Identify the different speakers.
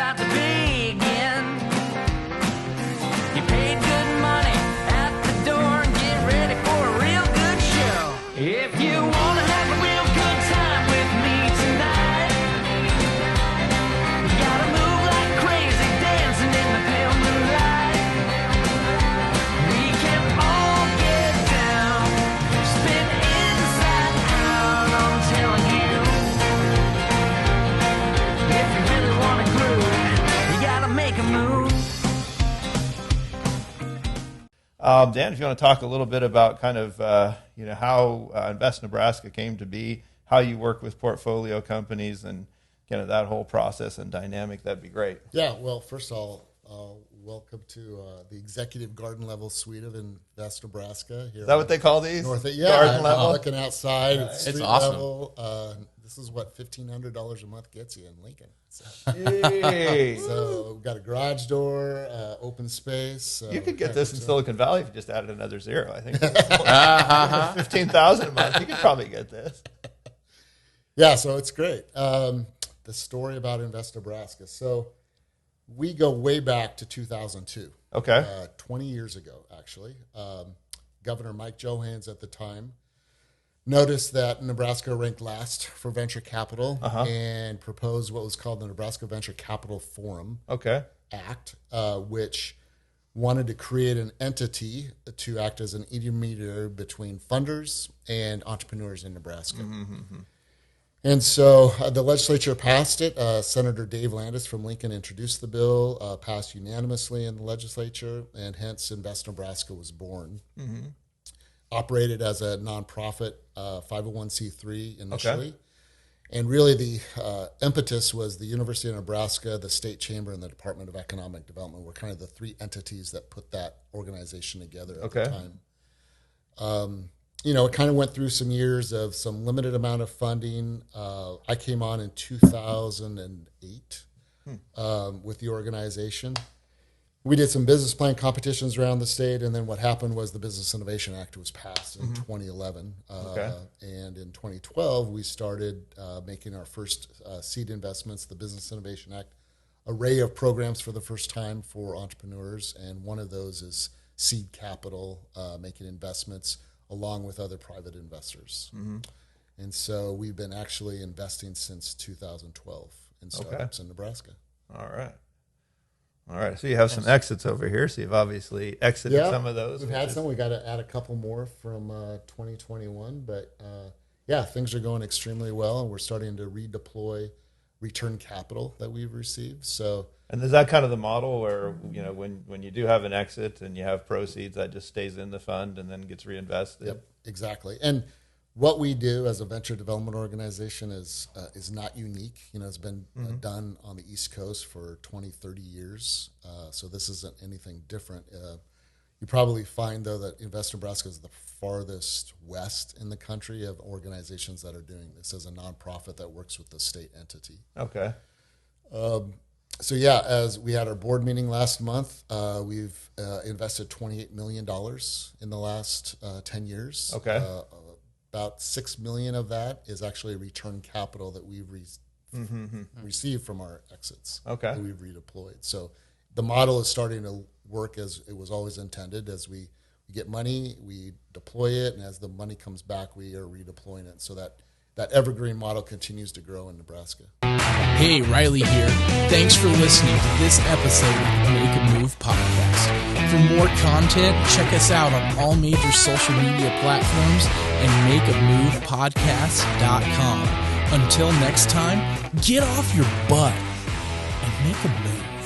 Speaker 1: about to begin. You paid good money at the door and get ready for a real good show. If you want to have a real good time with me tonight, you gotta move like crazy, dancing in the pale moonlight. We can all get down, spin inside out, I'm telling you. If you really want to groove, you gotta make a move.
Speaker 2: Dan, if you want to talk a little bit about kind of how Invest Nebraska came to be, how you work with portfolio companies, and kind of that whole process and dynamic, that'd be great.
Speaker 3: Yeah, well, first of all, welcome to the executive garden level suite of Invest Nebraska. Here
Speaker 2: Is that what they call these?
Speaker 3: Garden level.
Speaker 2: level?
Speaker 3: Looking outside, it's street
Speaker 4: awesome.
Speaker 3: level. This is what $1,500 a month gets you in Lincoln.
Speaker 2: Jeez.
Speaker 3: So we've got a garage door, open space.
Speaker 2: You could get this in Silicon Valley if you just added another zero. I think $15,000 a month. You could probably get this.
Speaker 3: Yeah, so it's great. The story about Invest Nebraska. So we go way back to 2002.
Speaker 2: Okay.
Speaker 3: 20 years ago, actually. Governor Mike Johans at the time noticed that Nebraska ranked last for venture capital and proposed what was called the Nebraska Venture Capital Forum Act, which wanted to create an entity to act as an intermediary between funders and entrepreneurs in Nebraska. And so the legislature passed it. Senator Dave Landis from Lincoln introduced the bill, passed unanimously in the legislature, and hence Invest Nebraska was born. Operated as a nonprofit 501c3 initially. And really the impetus was the University of Nebraska, the State Chamber, and the Department of Economic Development were kind of the three entities that put that organization together at the time. It kind of went through some years of some limited amount of funding. I came on in 2008 with the organization. We did some business plan competitions around the state, and then what happened was the Business Innovation Act was passed in 2011. And in 2012, we started making our first seed investments, the Business Innovation Act, array of programs for the first time for entrepreneurs, and one of those is seed capital, making investments along with other private investors. And so we've been actually investing since 2012 in startups in Nebraska.
Speaker 2: All right. So you have some exits over here. So you've obviously exited some of those.
Speaker 3: We've had some. We got to add a couple more from 2021. But things are going extremely well, and we're starting to redeploy return capital that we've received. So,
Speaker 2: and is that kind of the model where when you do have an exit and you have proceeds, that just stays in the fund and then gets reinvested?
Speaker 3: Yep, exactly. And what we do as a venture development organization is not unique. It's been done on the East Coast for 20, 30 years. So this isn't anything different. You probably find, though, that Invest Nebraska is the farthest west in the country of organizations that are doing this as a nonprofit that works with the state entity.
Speaker 2: Okay.
Speaker 3: As we had our board meeting last month, we've invested $28 million in the last 10 years.
Speaker 2: Okay.
Speaker 3: About $6 million of that is actually return capital that we've received from our exits.
Speaker 2: Okay.
Speaker 3: That we've redeployed. So the model is starting to work as it was always intended. As we get money, we deploy it, and as the money comes back, we are redeploying it. So that evergreen model continues to grow in Nebraska.
Speaker 4: Hey, Riley here. Thanks for listening to this episode of the Make a Move podcast. For more content, check us out on all major social media platforms and makeamovepodcast.com. Until next time, get off your butt and make a move.